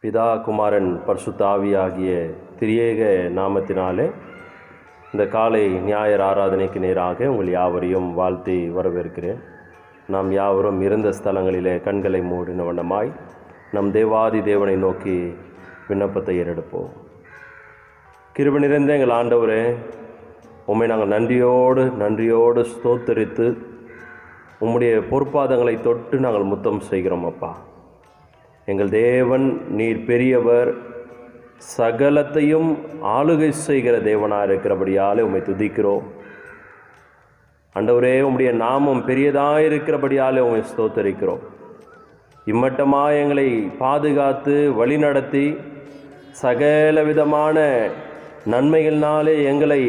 பிதா குமாரன் பரிசுத்த ஆவியாகிய திரியேக நாமத்தினாலே இந்த காலை ஞாயிறு ஆராதனைக்கு நேராக உங்கள் யாவரையும் வாழ்த்தி வரவேற்கிறேன். நாம் யாவரும் இருந்த ஸ்தலங்களிலே கண்களை மூடின வண்ணமாய் நம் தேவாதி தேவனை நோக்கி விண்ணப்பத்தை ஏறெடுப்போம். கிருபை நிறைந்த எங்கள் ஆண்டவரே, உம்மை நாங்கள் நன்றியோடு ஸ்தோத்தரித்து உம்முடைய பொற்பாதங்களை தொட்டு நாங்கள் முத்தம் செய்கிறோம். அப்பா, எங்கள் தேவன் நீர் பெரியவர், சகலத்தையும் ஆளுகை செய்கிற தேவனாக இருக்கிறபடியாலே உம்மை துதிக்கிறோம். ஆண்டவரே, உம்முடைய நாமம் பெரியதாக இருக்கிறபடியாலே உம்மை ஸ்தோத்தரிக்கிறோம். இம்மட்டமாக எங்களை பாதுகாத்து வழிநடத்தி சகல விதமான நன்மைகளினாலே எங்களை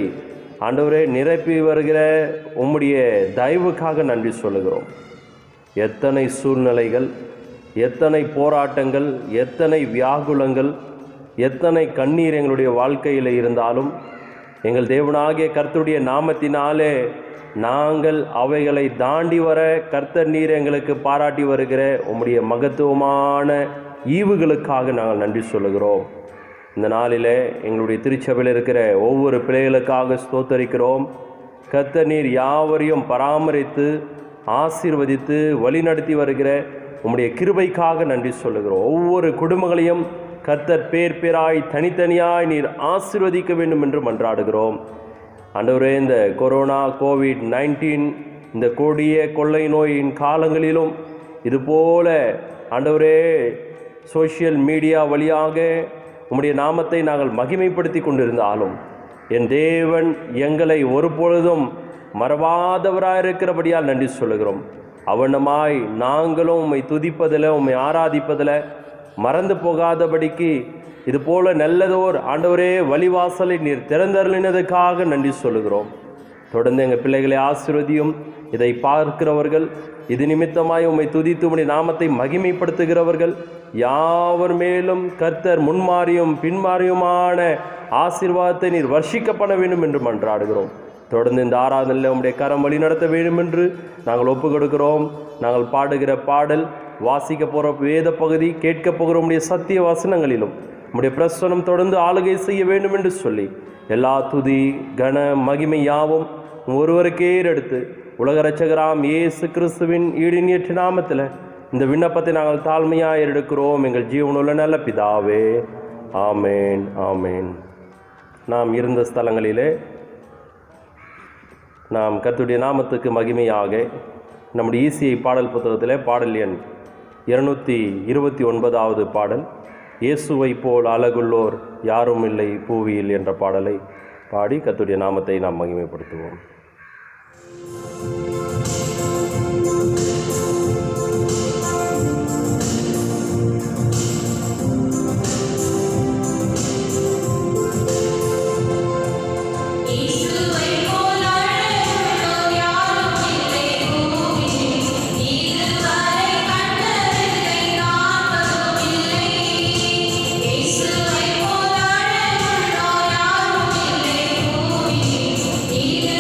ஆண்டவரே நிரப்பி வருகிற உம்முடைய தயவுக்காக நன்றி சொல்லுகிறோம். எத்தனை சூழ்நிலைகள், எத்தனை போராட்டங்கள், எத்தனை வியாகுலங்கள், எத்தனை கண்ணீர் எங்களுடைய வாழ்க்கையில் இருந்தாலும் எங்கள் தேவனாகிய கர்த்தருடைய நாமத்தினாலே நாங்கள் அவைகளை தாண்டி வர கர்த்தர் நீர் எங்களுக்கு பாராட்டி வருகிற உம்முடைய மகத்துவமான ஈவுகளுக்காக நாங்கள் நன்றி சொல்லுகிறோம். இந்த நாளில் எங்களுடைய திருச்சபையில் இருக்கிற ஒவ்வொரு பிள்ளைகளுக்காக ஸ்தோத்தரிக்கிறோம். கர்த்தர் நீர் யாவரையும் பராமரித்து ஆசீர்வதித்து வழிநடத்தி வருகிற உம்முடைய கிருபைக்காக நன்றி சொல்லுகிறோம். ஒவ்வொரு குடும்பங்களையும் கர்த்தர் பேராய் தனித்தனியாய் நீர் ஆசீர்வதிக்க வேண்டும் என்று மன்றாடுகிறோம். ஆண்டவரே, இந்த கொரோனா COVID-19 இந்த கொடிய கொள்ளை நோயின் காலங்களிலும் இதுபோல ஆண்டவரே சோஷியல் மீடியா வழியாக உம்முடைய நாமத்தை நாங்கள் மகிமைப்படுத்தி கொண்டிருந்தாலும் என் தேவன் எங்களை ஒருபொழுதும் மறவாதவராக இருக்கிறபடியால் நன்றி சொல்லுகிறோம். அவனமாய் நாங்களும் உம்மை துதிப்பதில், உம்மை ஆராதிப்பதில் மறந்து போகாதபடிக்கு இதுபோல நல்லதோர் ஆண்டவரே வழிவாசலை நீர் திறந்தருளினதுக்காக நன்றி சொல்லுகிறோம். தொடர்ந்து எங்கள் பிள்ளைகளை ஆசீர்வதியும். இதை பார்க்கிறவர்கள், இது நிமித்தமாய் உம்மை துதித்து உம்முடைய நாமத்தை மகிமைப்படுத்துகிறவர்கள் யாவர் மேலும் கர்த்தர் முன்மாறியும் பின்மாறியுமான ஆசீர்வாதத்தை நீர் வர்ஷிக்கப்பட வேண்டும் என்று மன்றாடுகிறோம். தொடர்ந்து இந்த ஆராதனையில் உம்முடைய கரம் வழி நடத்த வேண்டும் என்று நாங்கள் ஒப்பு கொடுக்கிறோம். நாங்கள் பாடுகிற பாடல், வாசிக்க போகிற வேத பகுதி, கேட்க போகிற உம்முடைய சத்திய வசனங்களிலும் உம்முடைய பிரசனம் தொடர்ந்து ஆளுகை செய்ய வேண்டும் என்று சொல்லி எல்லா துதி கன மகிமை யாவும் ஒருவருக்கே எடுத்து உலக இரட்சகராம் இயேசு கிறிஸ்துவின் ஈடினியற்ற நாமத்தில் இந்த விண்ணப்பத்தை நாங்கள் தாழ்மையாக எடுக்கிறோம். எங்கள் ஜீவனுள்ள நல்ல பிதாவே, ஆமேன் ஆமேன். நாம் இருந்த ஸ்தலங்களிலே நாம் கர்த்தருடைய நாமத்துக்கு மகிமையாக நம்முடைய ECI பாடல் புத்தகத்தில் பாடல் எண் 229வது பாடல், இயேசுவை போல் அழகுள்ளோர் யாரும் இல்லை பூவியில் என்ற பாடலை பாடி கர்த்தருடைய நாமத்தை நாம் மகிமைப்படுத்துவோம். இது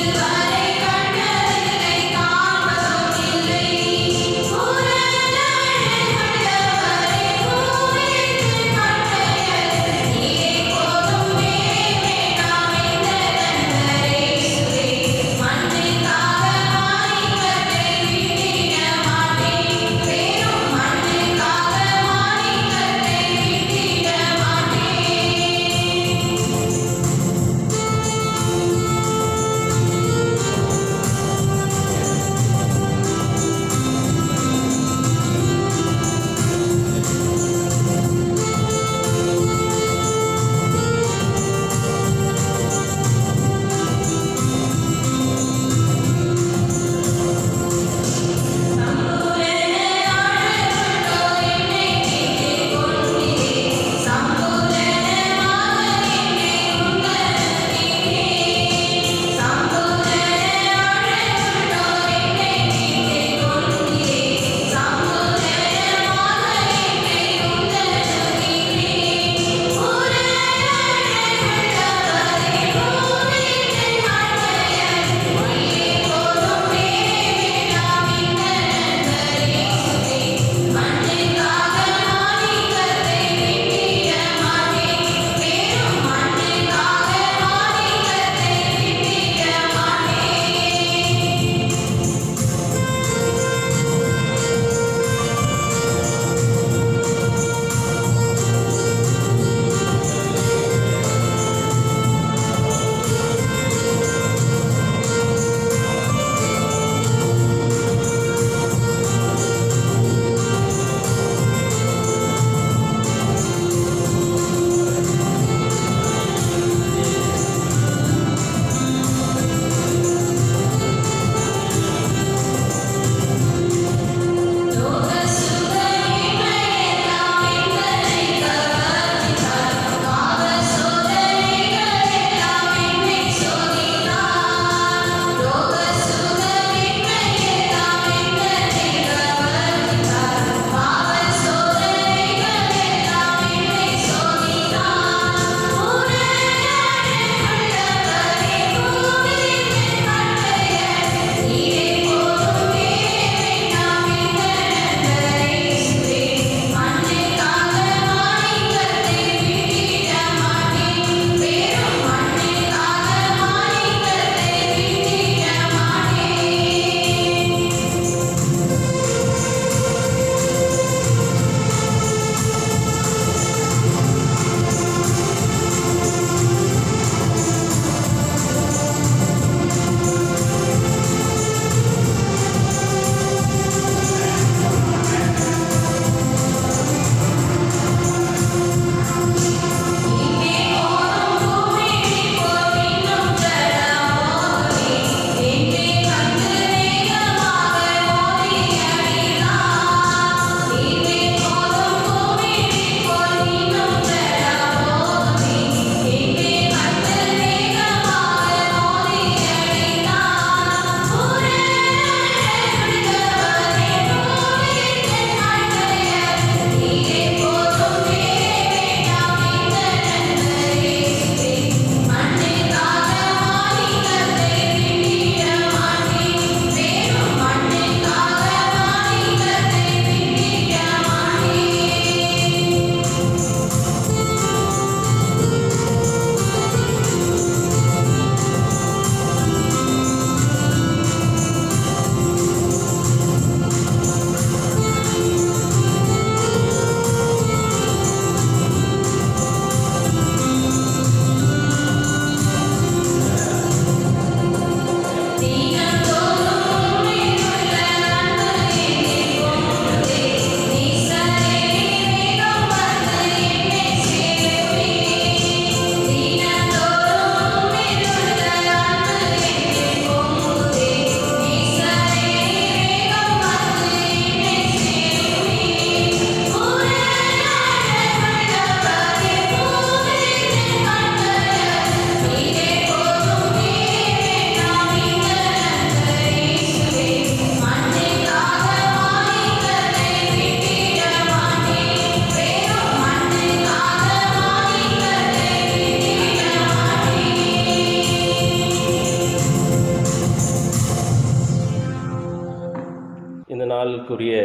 உரிய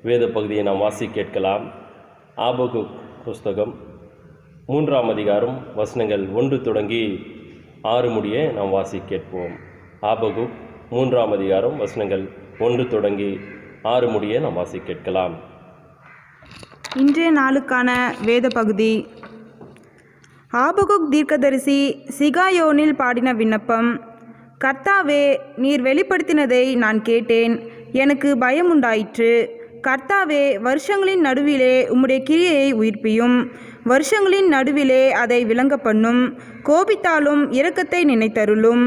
வேத பகுதியை நாம் வாசி கேட்கலாம். ஆபகுக் புஸ்தகம் 3ஆம் அதிகாரம் வசனங்கள் 1 தொடங்கி 6 முடிய நாம் வாசி கேட்போம். ஆபகுக் 3ஆம் அதிகாரம் வசனங்கள் 1 தொடங்கி 6 முடிய நாம் வாசி கேட்கலாம். இன்றைய நாளுக்கான வேத பகுதி ஆபகுக் தீர்க்கதரிசி சிகாயோனில் பாடின விண்ணப்பம். கர்த்தாவே, நீர் வெளிப்படுத்தினதை நான் கேட்டேன், எனக்கு பயம் உண்டாயிற்று. கர்த்தாவே, வருஷங்களின் நடுவிலே உம்முடைய கிரியையை உயிர்ப்பியும், வருஷங்களின் நடுவிலே அதை விளங்க பண்ணும். கோபித்தாலும் இரக்கத்தை நினைத்தருளும்.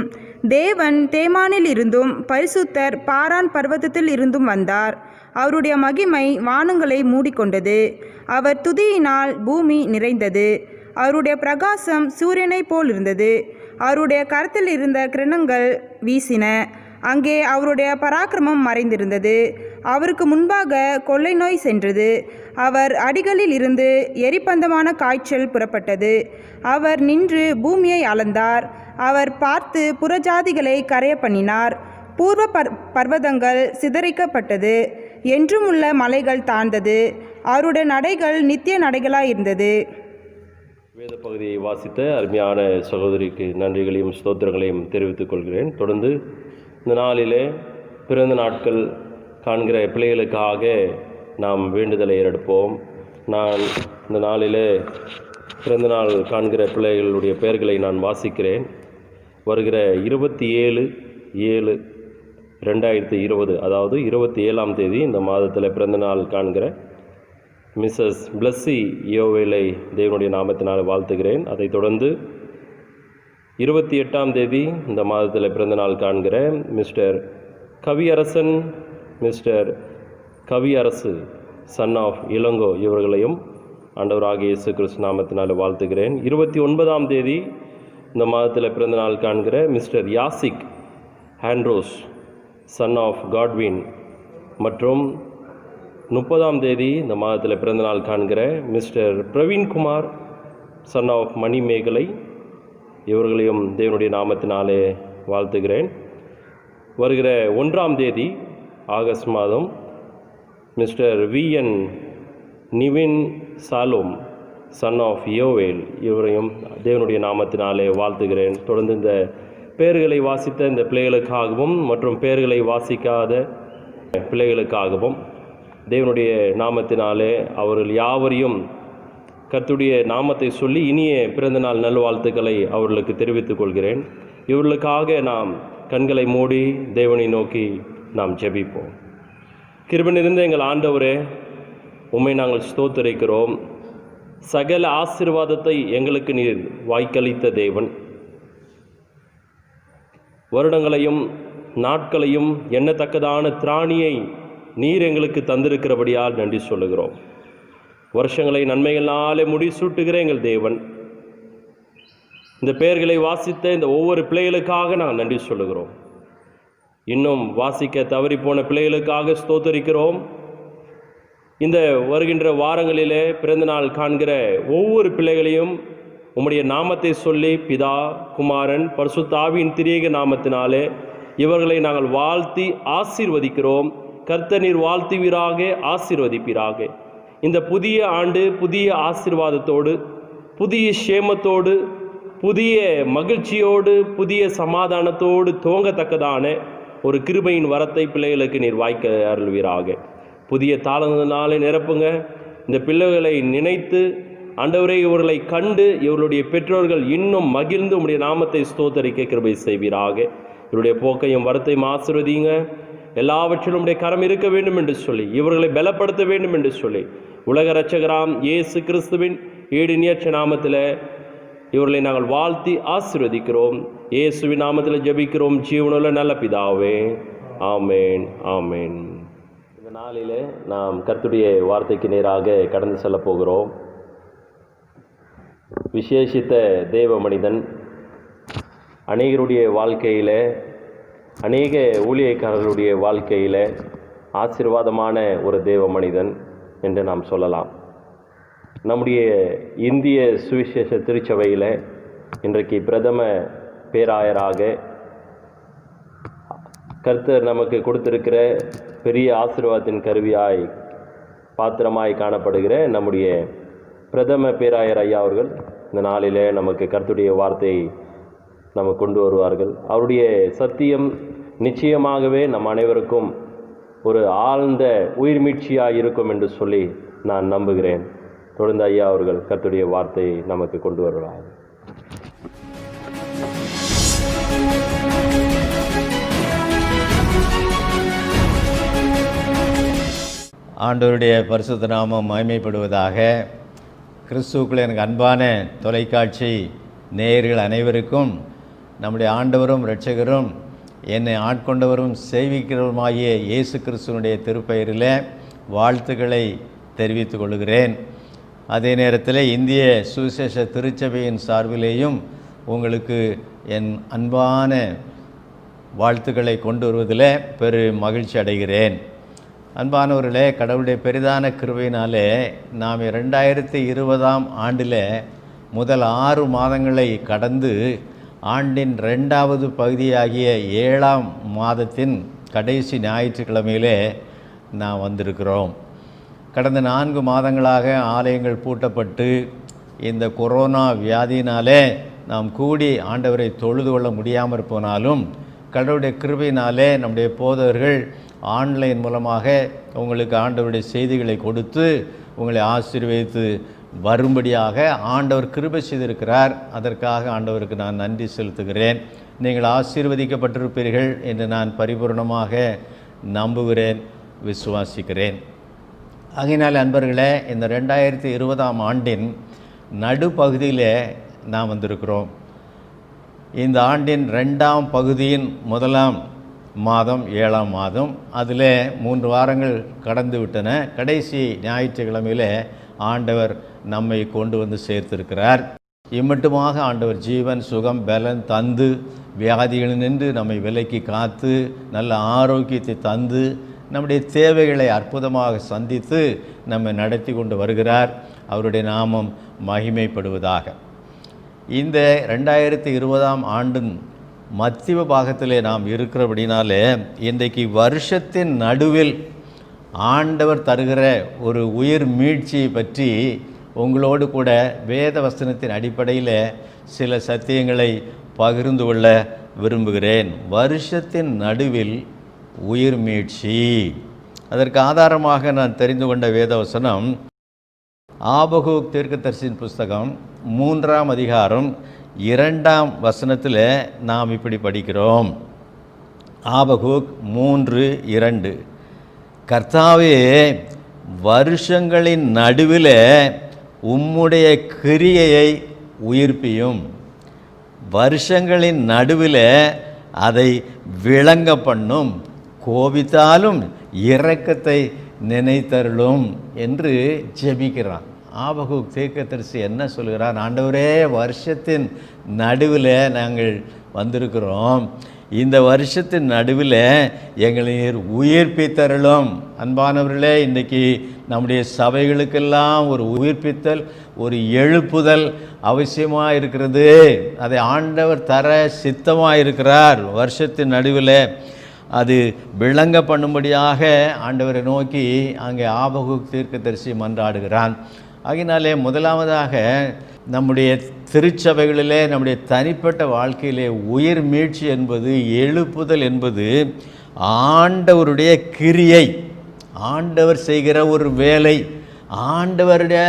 தேவன் தேமானில் இருந்தும் பரிசுத்தர் பாரான் பர்வதத்தில் இருந்தும் வந்தார். அவருடைய மகிமை வானங்களை மூடிக்கொண்டது. அவர் துதியினால் பூமி நிறைந்தது. அவருடைய பிரகாசம் சூரியனைப் போல் இருந்தது. அவருடைய கரத்தில் இருந்த கிரணங்கள் வீசின. அங்கே அவருடைய பராக்கிரமம் மறைந்திருந்தது. அவருக்கு முன்பாக கொள்ளை நோய் சென்றது. அவர் அடிகளில் இருந்து எரிபந்தமான காய்ச்சல் புறப்பட்டது. அவர் நின்று பூமியை அளந்தார். அவர் பார்த்து புறஜாதிகளை கரைய பண்ணினார். பூர்வ பர்வதங்கள் சிதறிக்கப்பட்டது. என்றும் உள்ள மலைகள் தாழ்ந்தது. அவருடைய நடைகள் நித்திய நடைகளாயிருந்தது. வேத பகுதியை வாசித்த அருமையான சகோதரிக்கு நன்றிகளையும் ஸ்தோத்திரங்களையும் தெரிவித்துக் கொள்கிறேன். தொடர்ந்து இந்த நாளிலே பிறந்த நாட்கள் காண்கிற பிள்ளைகளுக்காக நாம் வேண்டுதலை ஏறெடுப்போம். நான் இந்த நாளிலே பிறந்த நாள் காண்கிற பிள்ளைகளுடைய பெயர்களை நான் வாசிக்கிறேன். வருகிற 27/7/2020 அதாவது 27ஆம் தேதி இந்த மாதத்தில் பிறந்த நாள் காண்கிற மிஸ்ஸஸ் பிளஸ்ஸி யோவேலை தேவனுடைய நாமத்தினால் வாழ்த்துகிறேன். அதைத் தொடர்ந்து 28ஆம் தேதி இந்த மாதத்தில் பிறந்த நாள் காண்கிற mister Kaviyarasan, mister Kaviyarasu son of Ilango இவர்களையும் ஆண்டவராகிய இயேசு கிறிஸ்து நாமத்தினால் வாழ்த்துகிறேன். 29ஆம் தேதி இந்த மாதத்தில் பிறந்த நாள் காண்கிற mister Yasik Andros son of Godwin மற்றும் 30ஆம் தேதி இந்த மாதத்தில் பிறந்த நாள் காண்கிற mister Praveenkumar son of Manimegalai இவர்களையும் தேவனுடைய நாமத்தினாலே வாழ்த்துகிறேன். வருகிற 1ஆம் தேதி ஆகஸ்ட் மாதம் mister VN Nivin Shalom son of Yovel இவரையும் தேவனுடைய நாமத்தினாலே வாழ்த்துகிறேன். தொடர்ந்து இந்த பெயர்களை வாசித்த இந்த பிள்ளைகளுக்காகவும் மற்றும் பெயர்களை வாசிக்காத பிள்ளைகளுக்காகவும் தேவனுடைய நாமத்தினாலே அவர்கள் யாவரையும் கர்த்தருடைய நாமத்தை சொல்லி இனிய பிறந்த நாள் நல்வாழ்த்துக்களை அவர்களுக்கு தெரிவித்துக் கொள்கிறேன். இவர்களுக்காக நாம் கண்களை மூடி தேவனை நோக்கி நாம் ஜெபிப்போம். கிருபை நிறைந்த எங்கள் ஆண்டவரே, உம்மை நாங்கள் ஸ்தோத்திரிக்கிறோம். சகல ஆசீர்வாதத்தை எங்களுக்கு நீர் வாய்க்களித்த தேவன், வருடங்களையும் நாட்களையும் எண்ணத்தக்கதான திராணியை நீர் எங்களுக்கு தந்திருக்கிறபடியால் நன்றி சொல்லுகிறோம். வருஷங்களை நன்மைகளாலே முடிசூட்டுகிற எங்கள் தேவன், இந்த பெயர்களை வாசித்த இந்த ஒவ்வொரு பிள்ளைகளுக்காக நாங்கள் நன்றி சொல்லுகிறோம். இன்னும் வாசிக்க தவறி போன பிள்ளைகளுக்காக ஸ்தோத்தரிக்கிறோம். இந்த வருகின்ற வாரங்களிலே பிறந்த நாள் காண்கிற ஒவ்வொரு பிள்ளைகளையும் உம்முடைய நாமத்தை சொல்லி பிதா, குமாரன், பரிசுத்த ஆவியின் திரியேக நாமத்தினாலே இவர்களை நாங்கள் வாழ்த்தி ஆசீர்வதிக்கிறோம். கர்த்தர் நீர் வாழ்த்துவீராக, ஆசீர்வதிப்பீராக. இந்த புதிய ஆண்டு புதிய ஆசீர்வாதத்தோடு, புதிய சேமத்தோடு, புதிய மகிழ்ச்சியோடு, புதிய சமாதானத்தோடு துவங்கத்தக்கதான ஒரு கிருபையின் வரத்தை பிள்ளைகளுக்கு நீர் வாய்க்க அருள்வீராக. புதிய தாளங்களினாலே நிரப்புங்க. இந்த பிள்ளைகளை நினைத்து ஆண்டவரே இவர்களை கண்டு இவர்களுடைய பெற்றோர்கள் இன்னும் மகிழ்ந்து உம்முடைய நாமத்தை ஸ்தோத்தரிக்க கிருபை செய்வீராக. இவருடைய போக்கையும் வரத்தையும் ஆசீர்வதிங்க. எல்லாவற்றிலும் உடைய கரம் இருக்க வேண்டும் என்று சொல்லி இவர்களை பலப்படுத்த வேண்டும் என்று சொல்லி உலக இரட்சகராம் இயேசு கிறிஸ்துவின் ஈடு நியற்ற நாமத்தில் இவர்களை நாங்கள் வாழ்த்தி ஆசீர்வதிக்கிறோம். இயேசுவின் நாமத்தில் ஜெபிக்கிறோம் ஜீவனுள்ள நல்ல பிதாவே, ஆமேன், ஆமேன். இந்த நாளிலே நாம் கர்த்தருடைய வார்த்தைக்கு நேராக கடந்து செல்ல போகிறோம். விசேஷித்த தேவ மனிதன், அநேகருடைய வாழ்க்கையில், அநேக ஊழியக்காரர்களுடைய வாழ்க்கையில் ஆசீர்வாதமான ஒரு தேவ மனிதன் என்று நாம் சொல்லலாம். நம்முடைய இந்திய சுவிசேஷ திருச்சபையில் இன்றைக்கு பிரதம பேராயராக கர்த்தர் நமக்கு கொடுத்திருக்கிற பெரிய ஆசீர்வாதத்தின் கருவியாய் பாத்திரமாய் காணப்படுகிற நம்முடைய பிரதம பேராயர் ஐயா அவர்கள் இந்த நாளிலே நமக்கு கர்த்தருடைய வார்த்தையை நமக்கு கொண்டு வருவார்கள். அவருடைய சத்தியம் நிச்சயமாகவே நம் அனைவருக்கும் ஒரு ஆழ்ந்த உயிர்மீட்சியாக இருக்கும் என்று சொல்லி நான் நம்புகிறேன். தொடர்ந்து ஐயா அவர்கள் கர்த்தருடைய வார்த்தையை நமக்கு கொண்டு வருவார்கள். ஆண்டவருடைய பரிசுத்த நாமம் மகிமைப்படுவதாக. கிறிஸ்துவுக்குள் எனக்கு அன்பான தொலைக்காட்சி நேயர்கள் அனைவருக்கும் நம்முடைய ஆண்டவரும் இரட்சகரும் என்னை ஆட்கொண்டவரும் சேவிக்கிறவருமாகிய இயேசு கிறிஸ்துவனுடைய திருப்பெயரில் வாழ்த்துக்களை தெரிவித்துக் கொள்கிறேன். அதே நேரத்தில் இந்திய சுவிசேஷ திருச்சபையின் சார்பிலேயும் உங்களுக்கு என் அன்பான வாழ்த்துக்களை கொண்டு வருவதில் பெரும் மகிழ்ச்சி அடைகிறேன். அன்பானவர்களே, கடவுளுடைய பெரிதான கிருபையினாலே நாம் 2020 ஆண்டில் முதல் 6 மாதங்களை கடந்து ஆண்டின் 2வது பகுதியாகிய 7ஆம் மாதத்தின் கடைசி ஞாயிற்றுக்கிழமையிலே நாம் வந்திருக்கிறோம். கடந்த 4 மாதங்களாக ஆலயங்கள் பூட்டப்பட்டு இந்த கொரோனா வியாதியினாலே நாம் கூடி ஆண்டவரை தொழுது கொள்ள முடியாமற் போனாலும் கடவுளுடைய கிருபையினாலே நம்முடைய போதகர்கள் ஆன்லைன் மூலமாக உங்களுக்கு ஆண்டவருடைய செய்திகளை கொடுத்து உங்களை ஆசீர்வதித்து வரும்படியாக ஆண்டவர் கிருபை செய்திருக்கிறார். அதற்காக ஆண்டவருக்கு நான் நன்றி செலுத்துகிறேன். நீங்கள் ஆசீர்வதிக்கப்பட்டிருப்பீர்கள் என்று நான் பரிபூர்ணமாக நம்புகிறேன், விசுவாசிக்கிறேன். ஆகையினால் அன்பர்களே, இந்த 2020 ஆண்டின் நடுப்பகுதியில் நாம் வந்திருக்கிறோம். இந்த ஆண்டின் 2ஆம் பகுதியின் 1ஆம் மாதம் 7ஆம் மாதம், அதில் 3 வாரங்கள் கடந்து விட்டன. கடைசி ஞாயிற்றுக்கிழமையில் ஆண்டவர் நம்மை கொண்டு வந்து சேர்த்திருக்கிறார். இம்மட்டுமாக ஆண்டவர் ஜீவன் சுகம் பலன் தந்து வியாதிகளினின்று நம்மை விலக்கி காத்து நல்ல ஆரோக்கியத்தை தந்து நம்முடைய தேவைகளை அற்புதமாக சந்தித்து நம்மை நடத்தி கொண்டு வருகிறார். அவருடைய நாமம் மகிமைப்படுவதாக. இந்த 2020 ஆண்டின் மத்திய பாகத்திலே நாம் இருக்கிறபடினாலே இன்றைக்கு வருஷத்தின் நடுவில் ஆண்டவர் தருகிற ஒரு உயிர் மீட்சியை பற்றி உங்களோடு கூட வேத வசனத்தின் அடிப்படையில் சில சத்தியங்களை பகிர்ந்து கொள்ள விரும்புகிறேன். வருஷத்தின் நடுவில் உயிர் மீட்சி. அதற்கு ஆதாரமாக நான் தெரிந்து கொண்ட வேத வசனம் ஆபகூக் தீர்க்கதரிசியின் புஸ்தகம் 3ஆம் அதிகாரம் 2ஆம் வசனத்தில் நாம் இப்படி படிக்கிறோம். ஆபகூக் 3:2, கர்த்தாவே, வருஷங்களின் நடுவில் உம்முடைய கிரியையை உயிர்ப்பியும், வருஷங்களின் நடுவில் அதை விளங்க பண்ணும், கோபித்தாலும் இரக்கத்தை நினைத்தருளும் என்று ஜெபிக்கிறான். ஆபகூக் தீர்க்கதரிசி என்ன சொல்கிறார்? ஆண்டவரே, வருஷத்தின் நடுவில் நாங்கள் வந்திருக்கிறோம். இந்த வருஷத்தின் நடுவில் எங்களை உயிர்ப்பித்தருளும். அன்பானவர்களே, இன்றைக்கி நம்முடைய சபைகளுக்கெல்லாம் ஒரு உயிர்ப்பித்தல், ஒரு எழுப்புதல் அவசியமாக இருக்கிறது. அதை ஆண்டவர் தர சித்தமாக இருக்கிறார். வருஷத்தின் நடுவில் அது விளங்க பண்ணும்படியாக ஆண்டவரை நோக்கி அங்கே ஆபகூக் தீர்க்கதரிசி மன்றாடுகிறான். ஆகினாலே முதலாவதாக நம்முடைய திருச்சபைகளிலே, நம்முடைய தனிப்பட்ட வாழ்க்கையிலே உயிர் மீட்சி என்பது, எழுப்புதல் என்பது ஆண்டவருடைய கிரியை, ஆண்டவர் செய்கிற ஒரு வேலை. ஆண்டவருடைய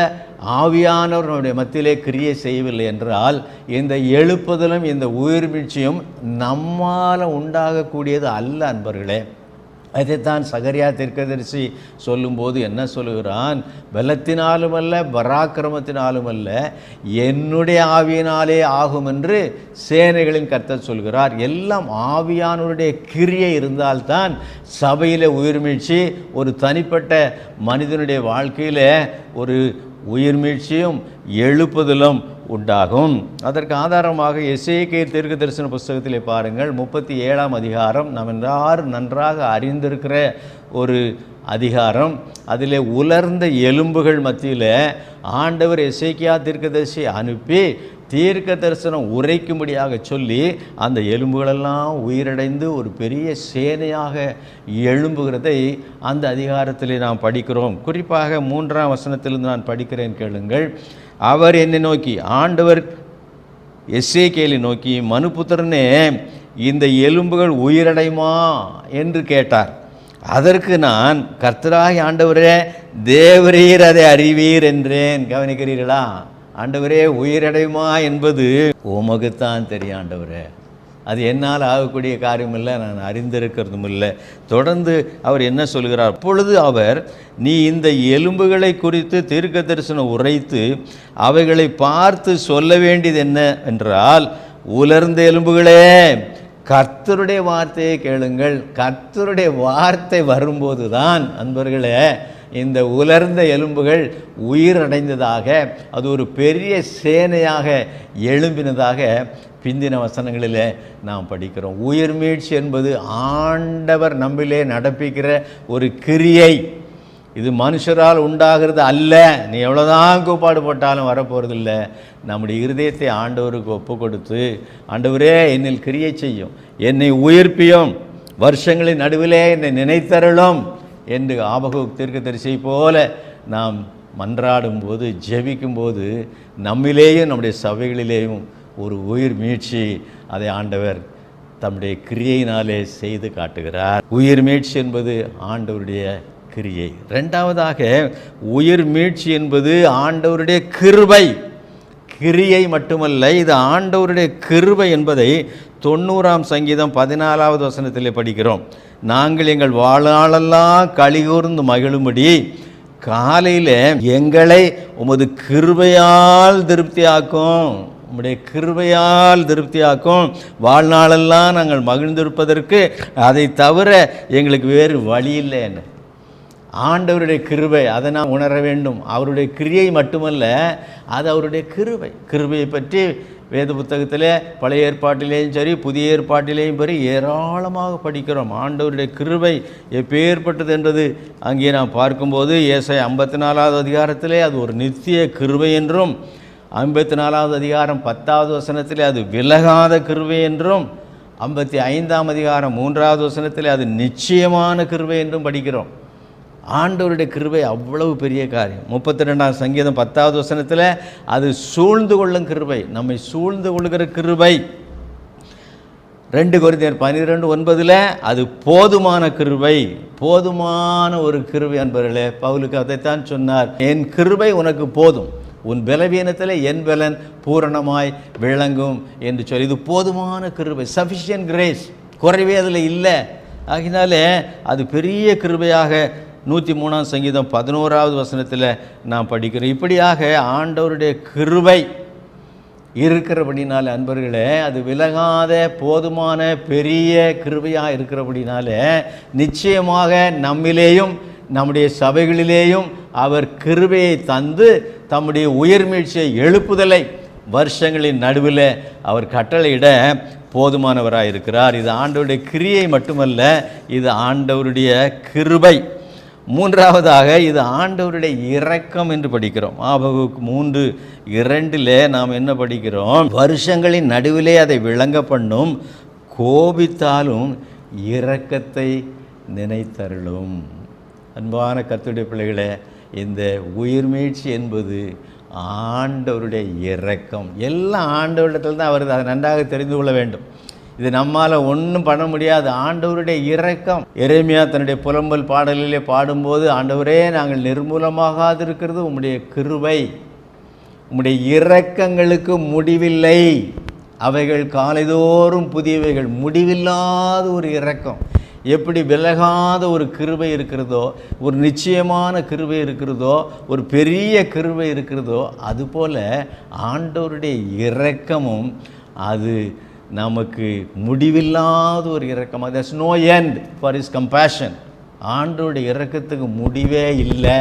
ஆவியானவர் நம்முடைய மத்தியிலே கிரியை செய்யவில்லை என்றால் இந்த எழுப்புதலும் இந்த உயிர் மீட்சியும் நம்மால் உண்டாகக்கூடியது அல்ல. அன்பர்களே, அதைத்தான் சகரியா தீர்க்கதரிசி சொல்லும்போது என்ன சொல்லுகிறான்? பலத்தினாலும் அல்ல, பராக்கிரமத்தினாலும் அல்ல, என்னுடைய ஆவியினாலே ஆகும் என்று சேனைகளின் கர்த்தர் சொல்கிறார். எல்லாம் ஆவியானவருடைய கிரியை இருந்தால்தான் சபையில் உயிர்மீழ்ச்சி, ஒரு தனிப்பட்ட மனிதனுடைய வாழ்க்கையில் ஒரு உயிர்மீழ்ச்சியும் எழுப்புதலும் உண்டாகும். அதற்கு ஆதாரமாக எசேக்கியேல் தீர்க்கதரிசன புஸ்தகத்திலே பாருங்கள், 37ஆம் அதிகாரம், நாம் எல்லாரும் நன்றாக அறிந்திருக்கிற ஒரு அதிகாரம். அதில் உலர்ந்த எலும்புகள் மத்தியில் ஆண்டவர் எசேக்கியா தீர்க்கதரிசி அனுப்பி தீர்க்க தரிசனம் உரைக்கும்படியாக சொல்லி அந்த எலும்புகளெல்லாம் உயிரடைந்து ஒரு பெரிய சேனையாக எழும்புகிறதை அந்த அதிகாரத்திலே நாம் படிக்கிறோம். குறிப்பாக 3ஆம் வசனத்திலிருந்து நான் படிக்கிறேன், கேளுங்கள். அவர் என்னை நோக்கி, ஆண்டவர் எசேக்கியேலை நோக்கி, மனுபுத்திரனே, இந்த எலும்புகள் உயிரடையுமா என்று கேட்டார். அதற்கு நான், கர்த்தராகிய ஆண்டவரே, தேவரீர் அதை அறிவீர் என்றேன். கவனிக்கிறீர்களா? ஆண்டவரே, உயிரடையுமா என்பது உமக்குத்தான் தெரியும் ஆண்டவரே, அது என்னால் ஆகக்கூடிய காரியம் இல்லை, நான் அறிந்திருக்கிறதும் இல்லை. தொடர்ந்து அவர் என்ன சொல்கிறார்? அப்பொழுது அவர், நீ இந்த எலும்புகளை குறித்து தீர்க்க தரிசனம் உரைத்து அவைகளை பார்த்து சொல்ல வேண்டியது என்ன என்றால், உலர்ந்த எலும்புகளே, கர்த்தருடைய வார்த்தையை கேளுங்கள். கர்த்தருடைய வார்த்தை வரும்போது தான் அன்பர்களே இந்த உலர்ந்த எலும்புகள் உயிரடைந்ததாக, அது ஒரு பெரிய சேனையாக எழும்பினதாக பிந்தின வசனங்களில் நாம் படிக்கிறோம். உயிர் மீட்சி என்பது ஆண்டவர் நம்மிலே நடப்பிக்கிற ஒரு கிரியை. இது மனுஷரால் உண்டாகிறது அல்ல. நீ எவ்வளோதான் கூப்பாடு போட்டாலும் வரப்போகிறதில்ல. நம்முடைய இருதயத்தை ஆண்டவருக்கு ஒப்பு கொடுத்து, ஆண்டவரே என்னில் கிரியை செய்யும், என்னை உயிர்ப்பியும், வருஷங்களின் நடுவிலே என்னை நினைத்தருளும் என்று ஆபகுக் தீர்க்கதரிசி போல நாம் மன்றாடும் போது, ஜெபிக்கும்போது நம்மிலேயும் நம்முடைய சபைகளிலேயும் ஒரு உயிர் மீட்சி அதை ஆண்டவர் தம்முடைய கிரியையினாலே செய்து காட்டுகிறார். உயிர் மீட்சி என்பது ஆண்டவருடைய கிரியை. இரண்டாவதாக, உயிர் மீட்சி என்பது ஆண்டவருடைய கிருபை. கிரியை மட்டுமல்ல, இது ஆண்டவருடைய கிருபை என்பதை 90ஆம் சங்கீதம் 14வது வசனத்திலே படிக்கிறோம். நாங்கள் எங்கள் வாழ்நாளெல்லாம் களிகூர்ந்து மகிழும்படி காலையில் எங்களை உமது கிருபையால் திருப்தியாக்கும். உம்முடைய கிருபையால் திருப்தியாக்கும். வாழ்நாளெல்லாம் நாங்கள் மகிழ்ந்திருப்பதற்கு அதை தவிர எங்களுக்கு வேறு வழி இல்லைன்னு. ஆண்டவருடைய கிருபை, அதை நாம் உணர வேண்டும். அவருடைய கிரியை மட்டுமல்ல, அது அவருடைய கிருபை. கிருபையை பற்றி வேத புத்தகத்திலே பழைய ஏற்பாட்டிலேயும் சரி புதிய ஏற்பாட்டிலேயும் சரி ஏராளமாக படிக்கிறோம். ஆண்டவருடைய கிருபை எப்பேற்பட்டது என்றது அங்கே நாம் பார்க்கும்போது ஏசாயா 54வது அதிகாரத்திலே அது ஒரு நித்திய கிருபை என்றும், 54வது அதிகாரம் 10வது வசனத்திலே அது விலகாத கிருபை என்றும், 55ஆம் அதிகாரம் 3வது வசனத்திலே அது நிச்சயமான கிருபை என்றும் படிக்கிறோம். ஆண்டவருடைய கிருபை அவ்வளவு பெரிய காரியம். 32ஆம் சங்கீதம் 10வது வசனத்தில் அது சூழ்ந்து கொள்ளும் கிருபை, நம்மை சூழ்ந்து கொள்ளுகிற கிருபை. 2 கொரிந்தியர் 12:9 அது போதுமான கிருபை, போதுமான ஒரு கிருபை. அன்பர்களே, பவுலுக்கு அதைத்தான் சொன்னார், என் கிருபை உனக்கு போதும், உன் பலவீனத்தில் என் பலன் பூரணமாய் விளங்கும் என்று சொல்லி. இது போதுமான கிருபை, சஃபிஷியன்ட் கிரேஸ், குறைவே அதில் இல்லை. ஆகினாலே அது பெரிய கிருபையாக 103ஆம் சங்கீதம் 11வது வசனத்தில் நாம் படிக்கிறோம். இப்படியாக ஆண்டவருடைய கிருபை இருக்கிறபடினால அன்பர்களே, அது விலகாத போதுமான பெரிய கிருபையாக இருக்கிறபடினால நிச்சயமாக நம்மிலேயும் நம்முடைய சபைகளிலேயும் அவர் கிருபையை தந்து தம்முடைய உயிர்மீழ்ச்சியை எழுப்புதலை வருஷங்களின் நடுவில் அவர் கட்டளையிட போதுமானவராக இருக்கிறார். இது ஆண்டவருடைய கிரியை மட்டுமல்ல, இது ஆண்டவருடைய கிருபை. மூன்றாவதாக, இது ஆண்டவருடைய இரக்கம் என்று படிக்கிறோம். ஆபகுக் 3:2 நாம் என்ன படிக்கிறோம்? வருஷங்களின் நடுவிலே அதை விளங்க பண்ணும், கோபித்தாலும் இரக்கத்தை நினைத்தருளும். அன்பான கர்த்தருடைய பிள்ளைகளே, இந்த உயிர்மீழ்ச்சி என்பது ஆண்டவருடைய இரக்கம். எல்லாம் ஆண்டவரிடத்தில் தான் வருது, அதை நன்றாக தெரிந்து கொள்ள வேண்டும். இது நம்மால் ஒன்றும் பண்ண முடியாது, ஆண்டவருடைய இரக்கம். எரேமியா தன்னுடைய புலம்பல் பாடலிலே பாடும்போது, ஆண்டவரே நாங்கள் நிர்மூலமாகாது இருக்கிறது உம்முடைய கிருபை, உம்முடைய இரக்கங்களுக்கு முடிவில்லை, அவைகள் காலைதோறும் புதியவைகள். முடிவில்லாத ஒரு இரக்கம். எப்படி விலகாத ஒரு கிருபை இருக்கிறதோ, ஒரு நிச்சயமான கிருபை இருக்கிறதோ, ஒரு பெரிய கிருபை இருக்கிறதோ, அதுபோல் ஆண்டவருடைய இரக்கமும் அது நமக்கு முடிவில்லாத ஒரு இரக்கம். there's no end for his compassion. ஆண்டவருடைய இரக்கத்துக்கு முடிவே இல்லை.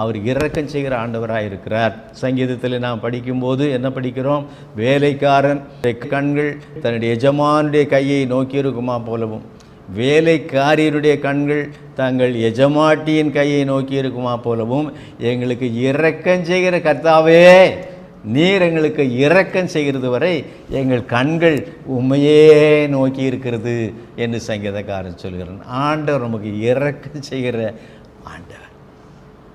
அவர் இரக்கம் செய்கிற ஆண்டவராக இருக்கிறார். சங்கீதத்தில் நாம் படிக்கும்போது என்ன படிக்கிறோம்? வேலைக்காரன் கண்கள் தன்னுடைய எஜமானுடைய கையை நோக்கி இருக்குமா போலவும், வேலைக்காரியருடைய கண்கள் தங்கள் எஜமாட்டியின் கையை நோக்கி இருக்குமா போலவும், எங்களுக்கு இரக்கம் செய்கிற கர்த்தாவே நீர் எங்களுக்கு இரக்கம் செய்கிறது வரை எங்கள் கண்கள் உண்மையே நோக்கி இருக்கிறது என்று சங்கீதக்காரன் சொல்கிறான். ஆண்டவர் நமக்கு இரக்கம் செய்கிற ஆண்டவர்.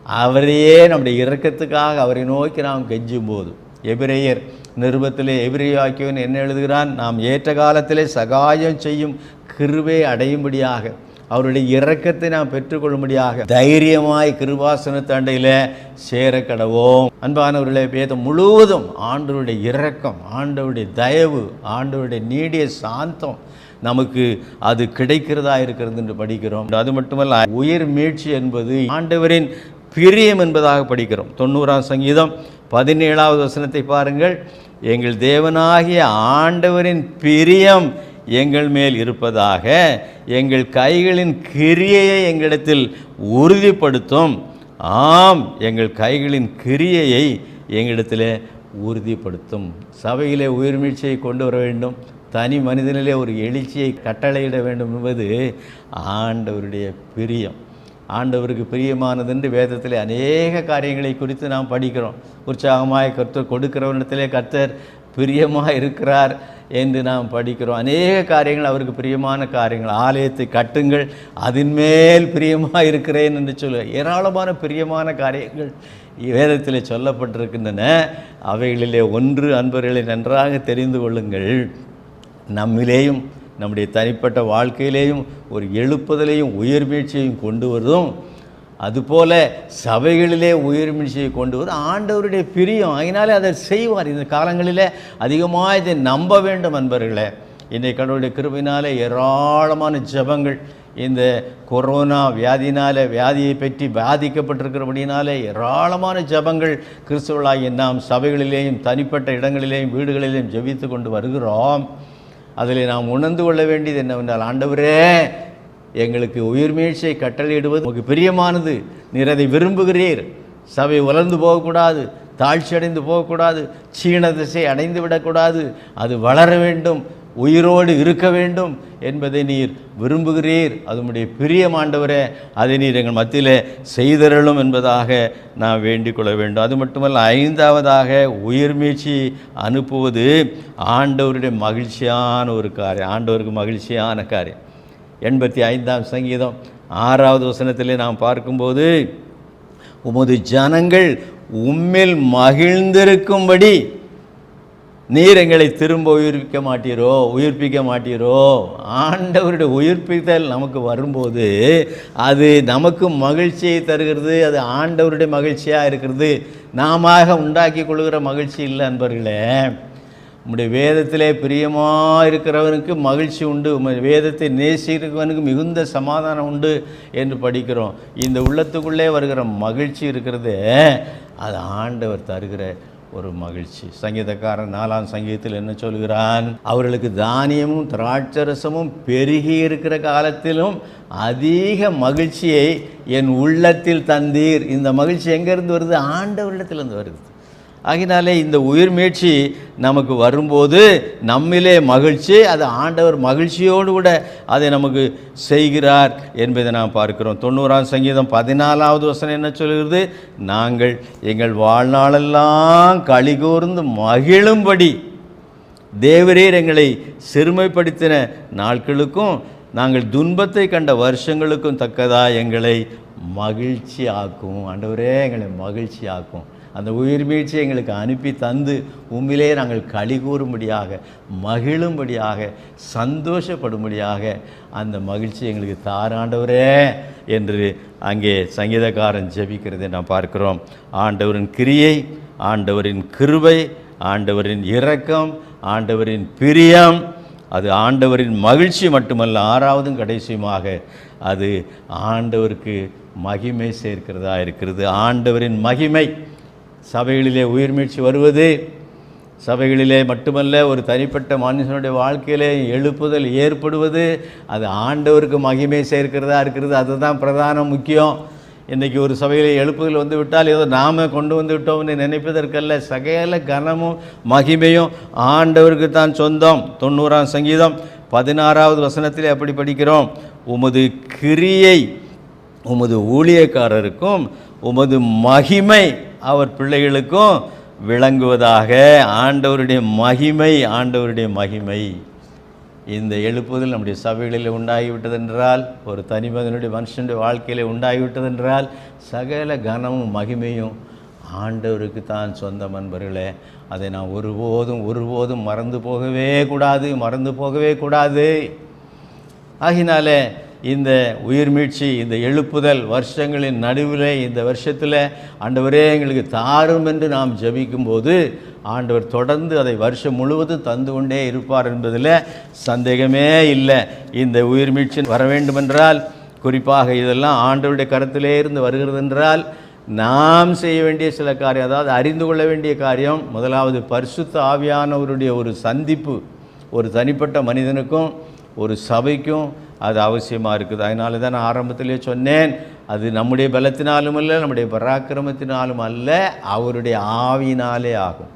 அவரையே நம்முடைய இரக்கத்துக்காக அவரை நோக்கி நாம் கெஞ்சும் போது, எபிரேயர் நிருபத்திலே எபிரேயாக்கியவன் என்ன எழுதுகிறான்? நாம் ஏற்ற காலத்திலே சகாயம் செய்யும் கிருபை அடையும்படியாக, அவருடைய இரக்கத்தை நாம் பெற்றுக்கொள்ளும்படியாக தைரியமாய் கிருபாசன தண்டையில் சேர கடவோம். அன்பானவர்களே, வேதம் முழுவதும் ஆண்டவருடைய இரக்கம், ஆண்டவருடைய தயவு, ஆண்டவருடைய நீடிய சாந்தம் நமக்கு அது கிடைக்கிறதா இருக்கிறது என்று படிக்கிறோம். அது மட்டுமல்ல, உயிர் மீட்சி என்பது ஆண்டவரின் பிரியம் என்பதாக படிக்கிறோம். 90ஆம் சங்கீதம் 17வது வசனத்தை பாருங்கள். எங்கள் தேவனாகிய ஆண்டவரின் பிரியம் எங்கள் மேல் இருப்பதாக, எங்கள் கைகளின் கிரியையை எங்களிடத்தில் உறுதிப்படுத்தும். ஆம், எங்கள் கைகளின் கிரியையை எங்களிடத்தில் உறுதிப்படுத்தும். சபையிலே உயிர் மீட்சியை கொண்டு வர வேண்டும், தனி மனிதனிலே ஒரு எழுச்சியை கட்டளையிட வேண்டும் என்பது ஆண்டவருடைய பிரியம். ஆண்டவருக்கு பிரியமானது என்று வேதத்திலே அநேக காரியங்களை குறித்து நாம் படிக்கிறோம். உற்சாகமாய் கர்த்தர் கொடுக்கிறவனிடத்திலே கர்த்தர் பிரியமாக இருக்கிறார் என்று நாம் படிக்கிறோம். அநேக காரியங்கள் அவருக்கு பிரியமான காரியங்கள். ஆலயத்தை கட்டுங்கள், அதன் மேல் பிரியமாக இருக்கிறேன் என்று சொல்ல ஏராளமான பிரியமான காரியங்கள் வேதத்தில் சொல்லப்பட்டிருக்கின்றன. அவைகளிலே ஒன்று, அன்பர்களை நன்றாக தெரிந்து கொள்ளுங்கள், நம்மிலேயும் நம்முடைய தனிப்பட்ட வாழ்க்கையிலேயும் ஒரு எழுப்புதலையும் உயிர் மீட்சியையும் கொண்டு வருதும், அதுபோல சபைகளிலே உயிர் மீட்சியை கொண்டு வருது ஆண்டவருடைய பிரியம். அதனாலே அதை செய்வார். இந்த காலங்களில் அதிகமாக இதை நம்ப வேண்டும் அன்பர்களே. இன்றைக்கு கடவுளுடைய கிருபையினாலே ஏராளமான ஜெபங்கள் இந்த கொரோனா வியாதியை பற்றி பாதிக்கப்பட்டிருக்கிறபடினாலே ஏராளமான ஜெபங்கள் கிறிஸ்தவர்களாகிய நாம் சபைகளிலேயும் தனிப்பட்ட இடங்களிலேயும் வீடுகளிலேயும் ஜெபித்து கொண்டு வருகிறோம். அதில் நாம் உணர்ந்து கொள்ள வேண்டியது என்னவென்றால், ஆண்டவரே எங்களுக்கு உயிர் மீட்சியை கட்டளையிடுவது உங்களுக்கு பிரியமானது, நீர் அதை விரும்புகிறீர். சபை வளர்ந்து போகக்கூடாது, தாழ்ச்சி அடைந்து போகக்கூடாது, சீன திசை அடைந்து விடக்கூடாது, அது வளர வேண்டும், உயிரோடு இருக்க வேண்டும் என்பதை நீர் விரும்புகிறீர். அது உம்முடைய பிரியம் ஆண்டவரே, அதை நீர் எங்கள் மத்தியில் செய்தருளும் என்பதாக நான் வேண்டிக் கொள்ள வேண்டும். அது மட்டுமல்ல, 5வதாக உயிர் மீட்சி அனுப்புவது ஆண்டவருடைய மகிழ்ச்சியான ஒரு காரியம், ஆண்டவருக்கு மகிழ்ச்சியான காரியம். 85ஆம் சங்கீதம் 6வது வசனத்திலே நாம் பார்க்கும்போது, உமது ஜனங்கள் உம்மில் மகிழ்ந்திருக்கும்படி நீர் எங்களை திரும்ப உயிர்ப்பிக்க மாட்டீரோ. ஆண்டவருடைய உயிர்ப்பித்தல் நமக்கு வரும்போது அது நமக்கு மகிழ்ச்சியை தருகிறது. அது ஆண்டவருடைய மகிழ்ச்சியாக இருக்கிறது, நாம உண்டாக்கி கொள்கிற மகிழ்ச்சி இல்லை அன்பர்களே. உம்முடைய வேதத்திலே பிரியமாக இருக்கிறவனுக்கு மகிழ்ச்சி உண்டு, வேதத்தை நேசிக்கிறவனுக்கு மிகுந்த சமாதானம் உண்டு என்று படிக்கிறோம். இந்த உள்ளத்துக்குள்ளே வருகிற மகிழ்ச்சி இருக்கிறது, அது ஆண்டவர் தருகிற ஒரு மகிழ்ச்சி. சங்கீதக்காரன் 4ஆம் சங்கீதத்தில் என்ன சொல்கிறான்? அவர்களுக்கு தானியமும் திராட்சரசமும் பெருகி இருக்கிற காலத்திலும் அதிக மகிழ்ச்சியை என் உள்ளத்தில் தந்தீர். இந்த மகிழ்ச்சி எங்கேருந்து வருது? ஆண்டவரிடத்திலிருந்து வருது. ஆகினாலே இந்த உயிர் மீட்சி நமக்கு வரும்போது நம்மிலே மகிழ்ச்சி, அது ஆண்டவர் மகிழ்ச்சியோடு கூட அதை நமக்கு செய்கிறார் என்பதை நாம் பார்க்கிறோம். 90ஆம் சங்கீதம் 14வது வசனம் என்ன சொல்கிறது? நாங்கள் எங்கள் வாழ்நாளெல்லாம் களிகூர்ந்து மகிழும்படி தேவரீர் எங்களை சிறுமைப்படுத்தின நாட்களுக்கும் நாங்கள் துன்பத்தை கண்ட வருஷங்களுக்கும் தக்கதாக எங்களை மகிழ்ச்சி ஆக்கும். ஆண்டவரே, எங்களை மகிழ்ச்சி ஆக்கும். அந்த உயிர் மீட்சி எங்களுக்கு அனுப்பி தந்து உண்மையிலே நாங்கள் களி கூறும்படியாக, மகிழும்படியாக, சந்தோஷப்படும்படியாக அந்த மகிழ்ச்சி எங்களுக்கு தாராண்டவரே என்று அங்கே சங்கீதக்காரன் ஜெபிக்கிறதை நாம் பார்க்கிறோம். ஆண்டவரின் கிரியை, ஆண்டவரின் கிருபை, ஆண்டவரின் இரக்கம், ஆண்டவரின் பிரியம், அது ஆண்டவரின் மகிழ்ச்சி மட்டுமல்ல, 6வதும் கடைசியுமாக அது ஆண்டவருக்கு மகிமை சேர்க்கிறதா இருக்கிறது. ஆண்டவரின் மகிமை. சபைகளிலே உயிர் மீட்சி வருவது சபைகளிலே மட்டுமல்ல, ஒரு தனிப்பட்ட மனுஷனுடைய வாழ்க்கையிலே எழுப்புதல் ஏற்படுவது அது ஆண்டவருக்கு மகிமை சேர்க்கிறதா இருக்கிறது. அதுதான் பிரதான முக்கியம். இன்றைக்கி ஒரு சபையில் எழுப்புதல் வந்து விட்டால் ஏதோ நாம் கொண்டு வந்து விட்டோம்னு நினைப்பதற்கல்ல, சகல கனமும் மகிமையும் ஆண்டவருக்கு தான் சொந்தம். 90ஆம் சங்கீதம் 16வது வசனத்திலே அப்படி படிக்கிறோம். உமது கிரியை உமது ஊழியக்காரருக்கும் உமது மகிமை அவர் பிள்ளைகளுக்கும் விளங்குவதாக. ஆண்டவருடைய மகிமை, ஆண்டவருடைய மகிமை இந்த எழுப்புதல் நம்முடைய சபைகளில் உண்டாகிவிட்டதென்றால், ஒரு தனிமகனுடைய மனுஷனுடைய வாழ்க்கையில் உண்டாகிவிட்டதென்றால், சகல கனமும் மகிமையும் ஆண்டவருக்கு தான் சொந்தம். நண்பர்களே, அதை நாம் ஒருபோதும் மறந்து போகவே கூடாது. ஆகினாலே இந்த உயிர்மீட்சி, இந்த எழுப்புதல் வருஷங்களின் நடுவில், இந்த வருஷத்தில் ஆண்டவரே எங்களுக்கு தாரும் என்று நாம் ஜெபிக்கும்போது ஆண்டவர் தொடர்ந்து அதை வருஷம் முழுவதும் தந்து கொண்டே இருப்பார் என்பதில் சந்தேகமே இல்லை. இந்த உயிர்மீட்சி வர வேண்டுமென்றால், குறிப்பாக இதெல்லாம் ஆண்டவருடைய கருத்திலே இருந்து வருகிறது என்றால், நாம் செய்ய வேண்டிய சில காரியம், அதாவது அறிந்து கொள்ள வேண்டிய காரியம், முதலாவது பரிசுத்த ஆவியானவருடைய ஒரு சந்திப்பு ஒரு தனிப்பட்ட மனிதனுக்கும் ஒரு சபைக்கும் அது அவசியமாக இருக்குது. அதனால தான் நான் ஆரம்பத்திலே சொன்னேன், அது நம்முடைய பலத்தினாலும் அல்ல, நம்முடைய பராக்கிரமத்தினாலும் அல்ல, அவருடைய ஆவியினாலே ஆகும்.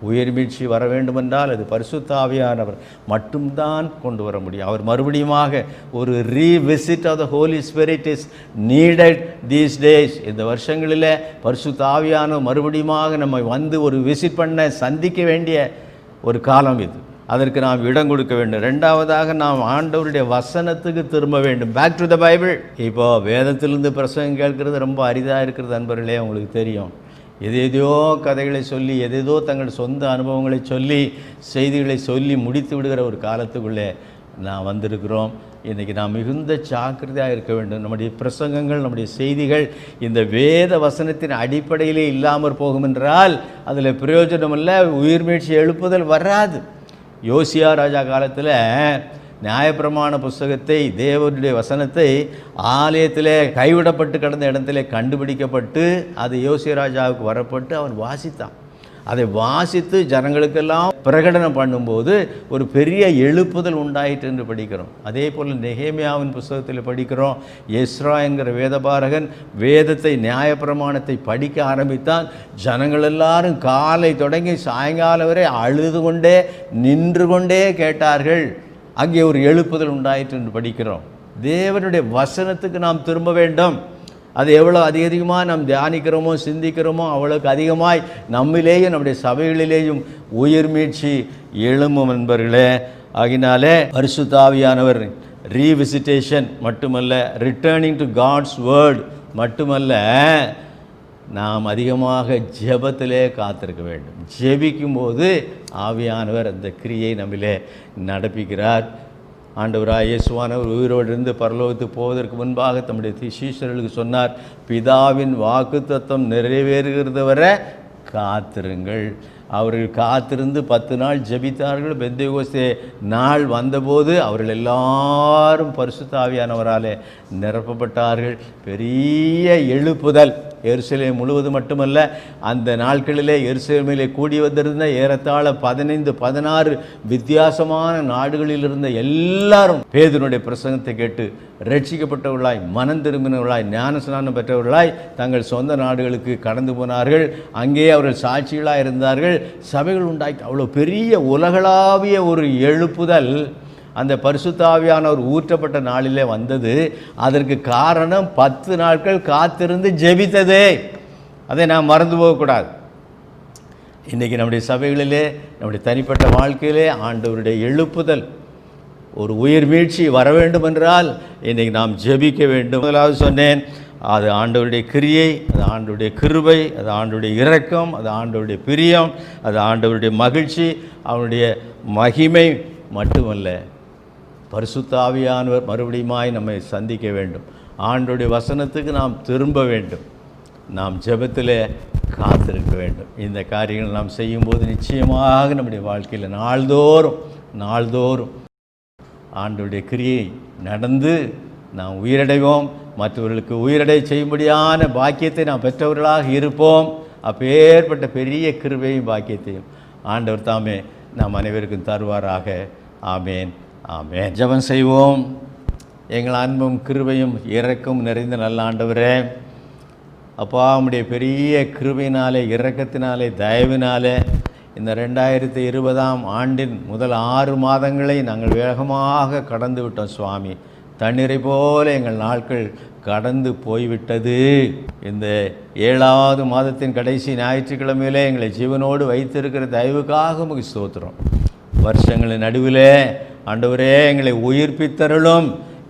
உயிர்மீட்சி வர வேண்டுமென்றால் அது பரிசுத்த ஆவியானவர் மட்டும்தான் கொண்டு வர முடியும். அவர் மறுபடியுமாக ஒரு revisit of the Holy Spirit is needed these days. இந்த வருஷங்களில் பரிசுத்த ஆவியானவர் மறுபடியுமாக நம்ம வந்து ஒரு விசிட் பண்ண சந்திக்க வேண்டிய ஒரு காலம் இது. அதற்கு நாம் இடம் கொடுக்க வேண்டும். ரெண்டாவதாக நாம் ஆண்டவருடைய வசனத்துக்கு திரும்ப வேண்டும். Back to the Bible. இப்போது வேதத்திலிருந்து பிரசங்கம் கேட்கறது ரொம்ப அரிதாக இருக்கிறது நண்பர்களே, உங்களுக்கு தெரியும். எதேதோ கதைகளை சொல்லி, எதேதோ தங்கள் சொந்த அனுபவங்களை சொல்லி, செய்திகளை சொல்லி முடித்து விடுகிற ஒரு காலத்துக்குள்ளே நான் வந்திருக்கிறோம். இன்றைக்கி நாம் மிகுந்த ஜாக்கிரதையாக இருக்க வேண்டும். நம்முடைய பிரசங்கங்கள், நம்முடைய செய்திகள் இந்த வேத வசனத்தின் அடிப்படையிலே இல்லாமற் போகும் என்றால் அதில் பிரயோஜனம் இல்லை, உயிர்மீட்சி எழுப்புதல் வராது. யோசியா ராஜா காலத்தில் நியாயப்பிரமாண புஸ்தகத்தை, தேவனுடைய வசனத்தை ஆலயத்தில் கைவிடப்பட்டு கிடந்த இடத்துல கண்டுபிடிக்கப்பட்டு அது யோசியா ராஜாவுக்கு வரப்பட்டு அவன் வாசித்தான். அதை வாசித்து ஜனங்களுக்கெல்லாம் பிரகடனம் பண்ணும்போது ஒரு பெரிய எழுப்புதல் உண்டாயிற்று என்று படிக்கிறோம். அதே போல் நெகேமியாவின் புஸ்தகத்தில் படிக்கிறோம், எஸ்ரா என்கிற வேதபாரகன் வேதத்தை, நியாயப்பிரமாணத்தை படிக்க ஆரம்பித்தான். ஜனங்கள் எல்லாரும் காலை தொடங்கி சாயங்காலம் வரை அழுது கொண்டே நின்று கொண்டே கேட்டார்கள். அங்கே ஒரு எழுப்புதல் உண்டாயிற்று என்று படிக்கிறோம். தேவனுடைய வசனத்துக்கு நாம் திரும்ப வேண்டும். அது எவ்வளோ அதிகமாக நாம் தியானிக்கிறோமோ, சிந்திக்கிறோமோ, அவ்வளோக்கு அதிகமாய் நம்மிலேயும் நம்முடைய சபைகளிலேயும் உயிர்மீட்சி எழும்பும் நண்பர்களே. ஆகினாலே பரிசுத்த ஆவியானவர் ரீவிசிட்டேஷன் மட்டுமல்ல, ரிட்டர்னிங் டு காட்ஸ் வேர்ட் மட்டுமல்ல, நாம் அதிகமாக ஜெபத்திலே காத்திருக்க வேண்டும். ஜெபிக்கும்போது ஆவியானவர் அந்த கிரியை நம்மிலே நடப்பிக்கிறார். ஆண்டவராய் இயேசுவானவர் உயிரோடு இருந்து பரலோகத்துக்கு போவதற்கு முன்பாக தம்முடைய சீஷர்களுக்கு சொன்னார், பிதாவின் வாக்குத்தத்தம் நிறைவேறுகிறது வரை காத்திருங்கள். அவர்கள் காத்திருந்து 10 நாள் ஜெபித்தார்கள். பெந்தேகோஸ்தே நாள் வந்தபோது அவர்கள் எல்லாரும் பரிசுத்த ஆவியானவராலே நிரப்பப்பட்டார்கள். பெரிய எழுப்புதல் எருசலேம் முழுவதும் மட்டுமல்ல, அந்த நாட்களிலே எருசலேமிலே கூடி வந்திருந்த ஏறத்தாழ 15-16 வித்தியாசமான நாடுகளில் இருந்த எல்லாரும் பேதுருடைய பிரசங்கத்தை கேட்டு ரட்சிக்கப்பட்டவர்களாய், மனம் திரும்பினவர்களாய், ஞானஸ்நானம் பெற்றவர்களாய் தங்கள் சொந்த நாடுகளுக்கு கடந்து போனார்கள். அங்கே அவர்கள் சாட்சிகளாக இருந்தார்கள். சபைகள் உண்டாக்கி அவ்வளோ பெரிய உலகளாவிய ஒரு எழுப்புதல் அந்த பரிசுத்த ஆவியானவர் ஊற்றப்பட்ட நாளிலே வந்தது. அதற்கு காரணம் 10 நாட்கள் காத்திருந்து ஜெபித்ததே. அதை நாம் மறந்து போகக்கூடாது. இன்றைக்கி நம்முடைய சபைகளிலே, நம்முடைய தனிப்பட்ட வாழ்க்கையிலே ஆண்டவருடைய எழுப்புதல், ஒரு உயிர் மீட்சி வர வேண்டும் என்றால் இன்றைக்கி நாம் ஜெபிக்க வேண்டும். முதலாவது சொன்னேன், அது ஆண்டவருடைய கிரியை, அது ஆண்டவருடைய கிருபை, அது ஆண்டவருடைய இரக்கம், அது ஆண்டவருடைய பிரியம், அது ஆண்டவருடைய மகிழ்ச்சி, அவனுடைய மகிமை மட்டுமல்ல, பரிசுத்த ஆவியானவர் மறுபடியுமாய் நம்மை சந்திக்க வேண்டும். ஆண்டவருடைய வசனத்துக்கு நாம் திரும்ப வேண்டும். நாம் ஜெபத்திலே காத்திருக்க வேண்டும். இந்த காரியங்கள் நாம் செய்யும்போது நிச்சயமாக நம்முடைய வாழ்க்கையில் நாள்தோறும் ஆண்டவருடைய கிரியை நடந்து நாம் உயிரடைவோம். மற்றவர்களுக்கு உயிரடை செய்யும்படியான பாக்கியத்தை நாம் பெற்றவர்களாக இருப்போம். அப்பேற்பட்ட பெரிய கிருபையும் பாக்கியத்தையும் ஆண்டவர் தாமே நாம் அனைவருக்கும் தருவாராக. ஆமேன், ஆமேன். ஜெபம் செய்வோம். எங்கள் அன்பும் கிருபையும் இரக்கம் நிறைந்த நல்ல ஆண்டவரே, அப்பா, உம்முடைய பெரிய கிருபையினாலே, இரக்கத்தினாலே, தயவினாலே இந்த 2020ஆம் ஆண்டின் முதல் 6 மாதங்களை நாங்கள் வேகமாக கடந்து விட்டோம் சுவாமி. தண்ணீரை போல எங்கள் நாட்கள் கடந்து போய்விட்டது. இந்த 7வது மாதத்தின் கடைசி ஞாயிற்றுக்கிழமையிலே எங்களை ஜீவனோடு வைத்திருக்கிற தயவுக்காக உமக்கு ஸ்தோத்திரம். வருஷங்களின் நடுவிலே ஆண்டவரே எங்களை உயிர்ப்பித்தருளும்